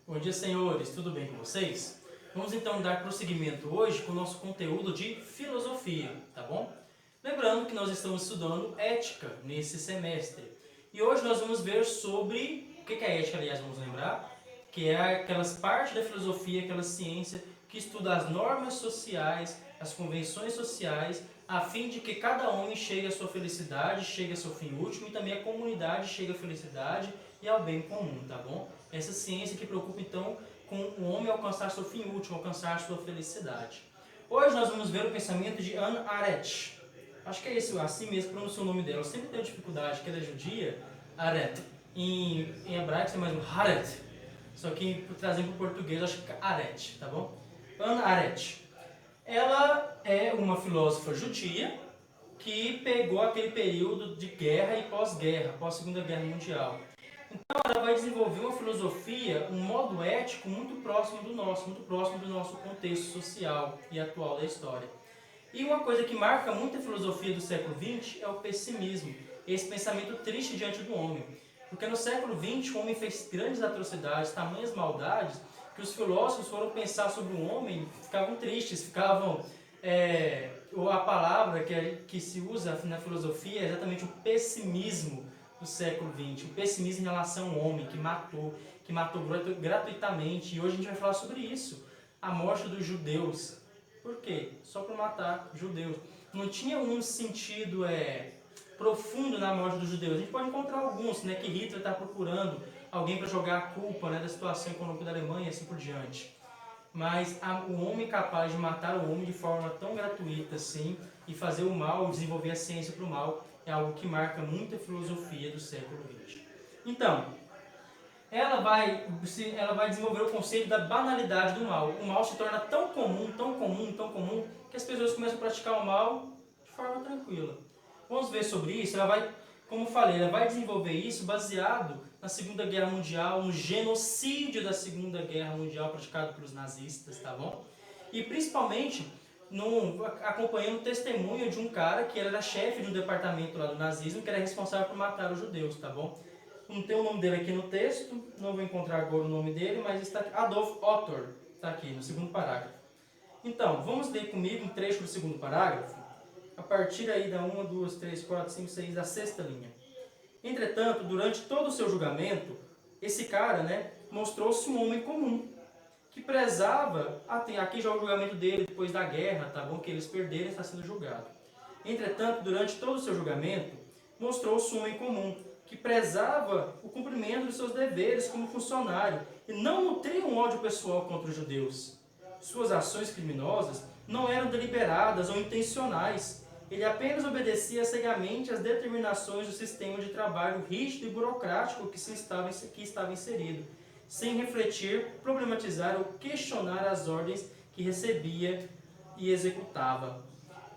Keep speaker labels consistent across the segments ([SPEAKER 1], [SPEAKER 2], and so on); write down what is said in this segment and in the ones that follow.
[SPEAKER 1] Bom dia, senhores, tudo bem com vocês? Vamos então dar prosseguimento hoje com o nosso conteúdo de filosofia, tá bom? Lembrando que nós estamos estudando ética nesse semestre. E hoje nós vamos ver sobre... O que é ética, aliás, vamos lembrar? Que é aquelas partes da filosofia, aquela ciência que estuda as normas sociais, as convenções sociais, a fim de que cada homem chegue à sua felicidade, chegue ao seu fim último e também a comunidade chegue à felicidade e ao bem comum, tá bom? Essa ciência que preocupa então com o homem alcançar seu fim último, alcançar sua felicidade. Hoje nós vamos ver o pensamento de Hannah Arendt. Acho que é esse, assim mesmo pronuncia o nome dela. Eu sempre tenho dificuldade, que ela é judia, Arendt. Em hebraico é mais um Haret. Só que trazendo para o português, acho que é Arendt, tá bom? Hannah Arendt. Ela é uma filósofa judia que pegou aquele período de guerra e pós-guerra, pós-segunda guerra mundial. Então ela vai desenvolver uma filosofia, um modo ético muito próximo do nosso contexto social e atual da história. E uma coisa que marca muito a filosofia do século XX é o pessimismo, esse pensamento triste diante do homem. Porque no século XX o homem fez grandes atrocidades, tamanhas maldades, que os filósofos foram pensar sobre o homem, ficavam tristes, ficavam... a palavra que se usa na filosofia é exatamente o pessimismo do século XX, o pessimismo em relação ao homem, que matou gratuitamente. E hoje a gente vai falar sobre isso, a morte dos judeus. Por quê? Só para matar judeus. Não tinha um sentido profundo na morte dos judeus. A gente pode encontrar alguns, né, que Hitler está procurando alguém para jogar a culpa, né, da situação econômica da Alemanha e assim por diante. Mas o homem capaz de matar o homem de forma tão gratuita assim, e fazer o mal, desenvolver a ciência para o mal, é algo que marca muito a filosofia do século XX. Então, ela vai desenvolver o conceito da banalidade do mal. O mal se torna tão comum, que as pessoas começam a praticar o mal de forma tranquila. Vamos ver sobre isso. Ela vai, como falei, ela vai desenvolver isso baseado na Segunda Guerra Mundial, no genocídio da Segunda Guerra Mundial praticado pelos nazistas, tá bom? E principalmente acompanhando o testemunho de um cara que era chefe de um departamento lá do nazismo, que era responsável por matar os judeus, tá bom? Não tem o nome dele aqui no texto, não vou encontrar agora o nome dele, mas está aqui, Adolf Ottor, está aqui no segundo parágrafo. Então, vamos ler comigo um trecho do segundo parágrafo, a partir aí da 1, 2, 3, 4, 5, 6, da sexta linha. Entretanto, durante todo o seu julgamento, esse cara, né, mostrou-se um homem comum, que prezava, aqui já é o julgamento dele depois da guerra, tá bom? Que eles perderam e está sendo julgado. Entretanto, durante todo o seu julgamento, mostrou-se um homem comum, que prezava o cumprimento dos seus deveres como funcionário e não nutria um ódio pessoal contra os judeus. Suas ações criminosas não eram deliberadas ou intencionais. Ele apenas obedecia cegamente às determinações do sistema de trabalho rígido e burocrático que estava inserido, sem refletir, problematizar ou questionar as ordens que recebia e executava.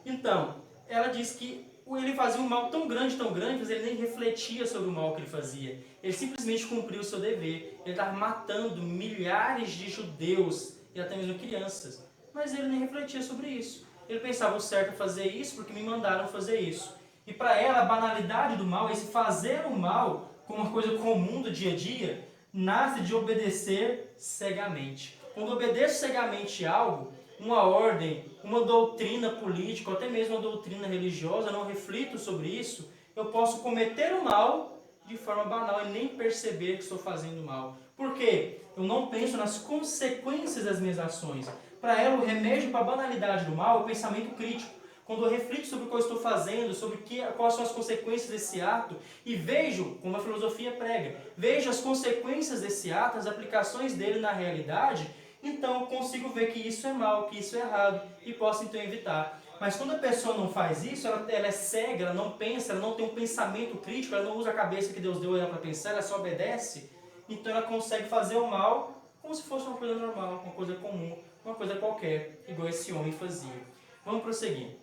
[SPEAKER 1] Então, ela diz que ele fazia um mal tão grande, mas ele nem refletia sobre o mal que ele fazia. Ele simplesmente cumpriu o seu dever. Ele estava matando milhares de judeus e até mesmo crianças. Mas ele nem refletia sobre isso. Ele pensava, o certo é fazer isso porque me mandaram fazer isso. E para ela, a banalidade do mal, esse fazer o mal como uma coisa comum do dia a dia, nasce de obedecer cegamente. Quando obedeço cegamente algo, uma ordem, uma doutrina política, ou até mesmo uma doutrina religiosa, não reflito sobre isso, eu posso cometer o mal de forma banal e nem perceber que estou fazendo mal. Por quê? Eu não penso nas consequências das minhas ações. Para ela, o remédio para a banalidade do mal é o pensamento crítico. Quando eu reflito sobre o que eu estou fazendo, sobre quais são as consequências desse ato, e vejo, como a filosofia prega, vejo as consequências desse ato, as aplicações dele na realidade, então eu consigo ver que isso é mal, que isso é errado, e posso então evitar. Mas quando a pessoa não faz isso, ela é cega, ela não pensa, ela não tem um pensamento crítico, ela não usa a cabeça que Deus deu ela para pensar, ela só obedece, então ela consegue fazer o mal como se fosse uma coisa normal, uma coisa comum, uma coisa qualquer, igual esse homem fazia. Vamos prosseguir.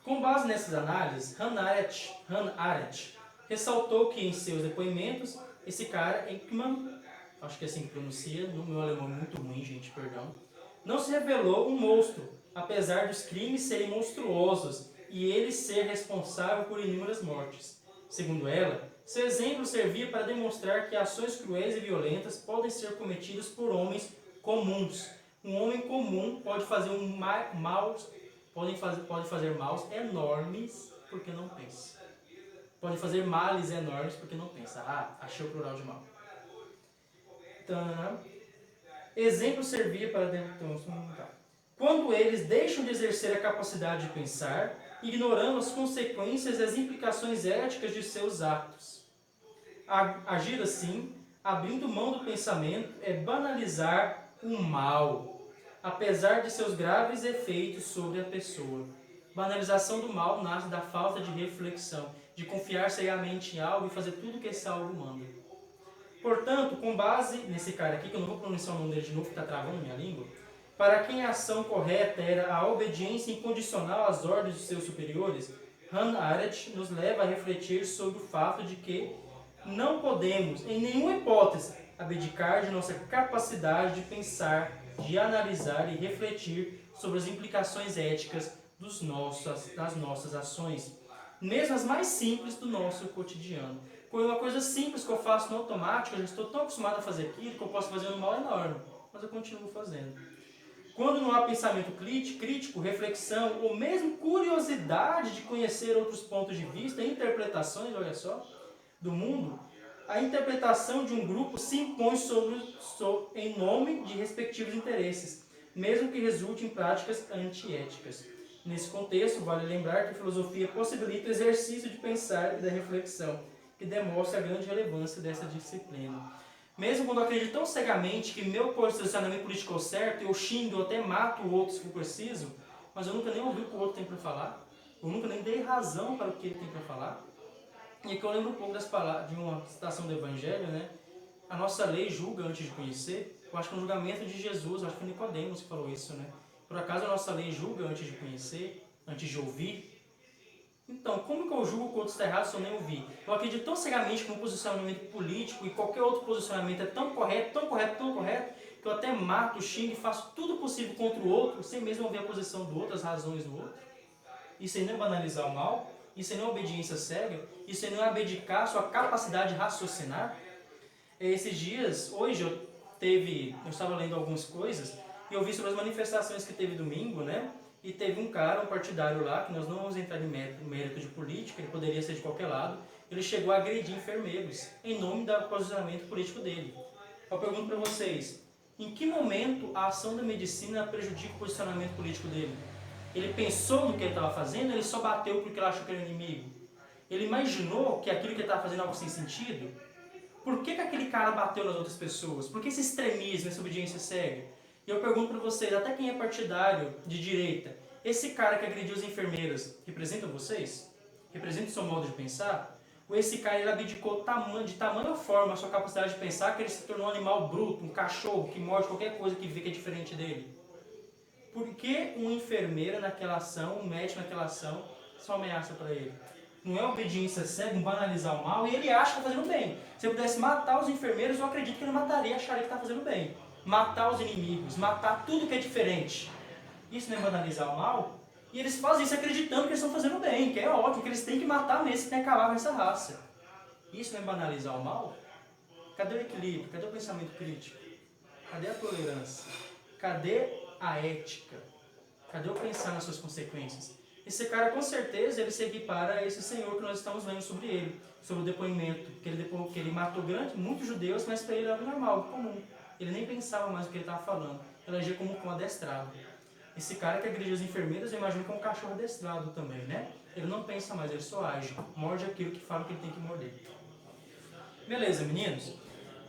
[SPEAKER 1] Com base nessas análises, Hannah Arendt ressaltou que em seus depoimentos, esse cara, Ekman, acho que é assim que pronuncia, no meu alemão é muito ruim, gente, perdão, não se revelou um monstro, apesar dos crimes serem monstruosos e ele ser responsável por inúmeras mortes. Segundo ela, seu exemplo servia para demonstrar que ações cruéis e violentas podem ser cometidas por homens comuns. Um homem comum pode fazer pode fazer maus enormes porque não pensa. Pode fazer males enormes porque não pensa. Ah, achei o plural de mal. Então, exemplo servia para demonstrar. Quando eles deixam de exercer a capacidade de pensar, ignorando as consequências e as implicações éticas de seus atos. Agir assim, abrindo mão do pensamento, é banalizar o mal, apesar de seus graves efeitos sobre a pessoa. Banalização do mal nasce da falta de reflexão, de confiar cegamente em algo e fazer tudo o que esse algo manda. Portanto, com base nesse cara aqui, que eu não vou pronunciar o nome dele de novo, que está travando minha língua, para quem a ação correta era a obediência incondicional às ordens dos seus superiores, Hannah Arendt nos leva a refletir sobre o fato de que não podemos, em nenhuma hipótese, abdicar de nossa capacidade de pensar, de analisar e refletir sobre as implicações éticas das nossas ações, mesmo as mais simples do nosso cotidiano. Por uma coisa simples que eu faço no automático, eu já estou tão acostumado a fazer aquilo que eu posso fazer um mal enorme, mas eu continuo fazendo. Quando não há pensamento crítico, reflexão ou mesmo curiosidade de conhecer outros pontos de vista, interpretações, olha só, do mundo, a interpretação de um grupo se impõe em nome de respectivos interesses, mesmo que resulte em práticas antiéticas. Nesse contexto, vale lembrar que a filosofia possibilita o exercício de pensar e da reflexão, que demonstra a grande relevância dessa disciplina. Mesmo quando eu acredito tão cegamente que meu posicionamento político é o certo, eu xingo, eu até mato o outro se for preciso, mas eu nunca nem ouvi o que o outro tem para falar, eu nunca nem dei razão para o que ele tem para falar. E aqui eu lembro um pouco das palavras, de uma citação do Evangelho, né? A nossa lei julga antes de conhecer. Eu acho que no julgamento de Jesus, acho que foi Nicodemos que falou isso, né? Por acaso a nossa lei julga antes de conhecer, antes de ouvir? Então, como que eu julgo que o outro está errado se eu nem ouvir? Eu acredito tão cegamente que um posicionamento político e qualquer outro posicionamento é tão correto, que eu até mato, xingo e faço tudo possível contra o outro, sem mesmo ouvir a posição do outro, as razões do outro. Isso aí não é banalizar o mal? Isso aí não é obediência cega? Isso aí não é abdicar sua capacidade de raciocinar? Esses dias, hoje eu estava lendo algumas coisas e eu vi sobre as manifestações que teve domingo, né? E teve um cara, um partidário lá, que nós não vamos entrar em mérito de política, ele poderia ser de qualquer lado, ele chegou a agredir enfermeiros em nome do posicionamento político dele. Eu pergunto para vocês, em que momento a ação da medicina prejudica o posicionamento político dele? Ele pensou no que ele estava fazendo, ele só bateu porque ele achou que era inimigo? Ele imaginou que aquilo que ele estava fazendo era algo sem sentido? Por que aquele cara bateu nas outras pessoas? Por que esse extremismo, essa obediência cega? E eu pergunto para vocês, até quem é partidário de direita, esse cara que agrediu os enfermeiros, representa vocês? Representa o seu modo de pensar? Ou esse cara ele abdicou de tamanha forma a sua capacidade de pensar que ele se tornou um animal bruto, um cachorro que morde qualquer coisa que vê que é diferente dele? Por que uma enfermeira naquela ação, um médico naquela ação, são ameaça para ele? Não é obediência cega, banalizar o mal, e ele acha que está fazendo bem. Se eu pudesse matar os enfermeiros, eu acredito que ele mataria e acharia que está fazendo bem. Matar os inimigos, matar tudo que é diferente. Isso não é banalizar o mal? E eles fazem isso acreditando que eles estão fazendo bem, que é óbvio, que eles têm que matar mesmo, que tem que acabar com essa raça. Isso não é banalizar o mal? Cadê o equilíbrio? Cadê o pensamento crítico? Cadê a tolerância? Cadê a ética? Cadê o pensar nas suas consequências? Esse cara, com certeza, ele se equipara a esse senhor que nós estamos vendo sobre ele, sobre o depoimento, que ele matou muitos judeus, mas para ele era normal, comum. Ele nem pensava mais o que ele estava falando. Ele agia como um adestrado. Esse cara que agrediu os enfermeiros, eu imagino que é um cachorro adestrado também, né? Ele não pensa mais, ele só age. Morde aquilo que fala que ele tem que morder. Beleza, meninos?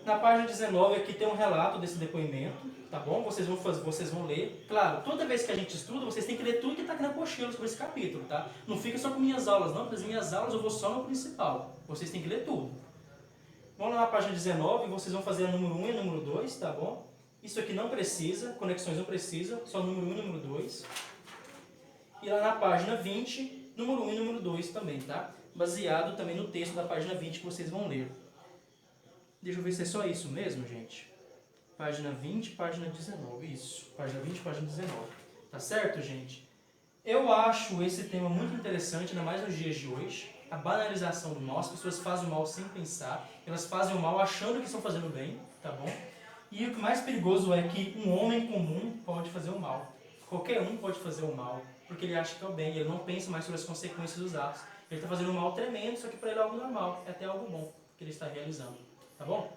[SPEAKER 1] Na página 19 aqui tem um relato desse depoimento, tá bom? Vocês vão ler. Claro, toda vez que a gente estuda, vocês têm que ler tudo que está aqui na apostila sobre esse capítulo, tá? Não fica só com minhas aulas, não, porque as minhas aulas eu vou só no principal. Vocês têm que ler tudo. Vamos lá na página 19, vocês vão fazer a número 1 e a número 2, tá bom? Isso aqui não precisa, conexões não precisa, só número 1 e número 2. E lá na página 20, número 1 e número 2 também, tá? Baseado também no texto da página 20 que vocês vão ler. Deixa eu ver se é só isso mesmo, gente. Página 20, página 19. Isso, página 20, página 19. Tá certo, gente? Eu acho esse tema muito interessante, ainda mais nos dias de hoje. a banalização do mal. As pessoas fazem o mal sem pensar, elas fazem o mal achando que estão fazendo bem, tá bom? E o que mais perigoso é que um homem comum pode fazer o mal. Qualquer um pode fazer o mal, porque ele acha que é o bem, ele não pensa mais sobre as consequências dos atos. Ele está fazendo um mal tremendo, só que para ele é algo normal, é até algo bom que ele está realizando, tá bom?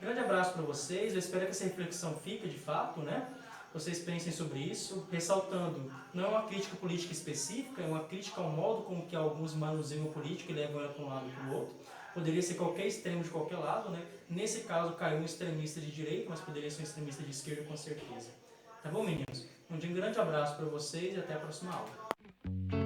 [SPEAKER 1] Grande abraço para vocês, eu espero que essa reflexão fique de fato, né? Vocês pensem sobre isso, ressaltando, não é uma crítica política específica, é uma crítica ao modo com que alguns manuseiam o político e levam ela para um lado e para o outro. Poderia ser qualquer extremo de qualquer lado, né? Nesse caso caiu um extremista de direita, mas poderia ser um extremista de esquerda com certeza. Tá bom, meninos? Um grande abraço para vocês e até a próxima aula.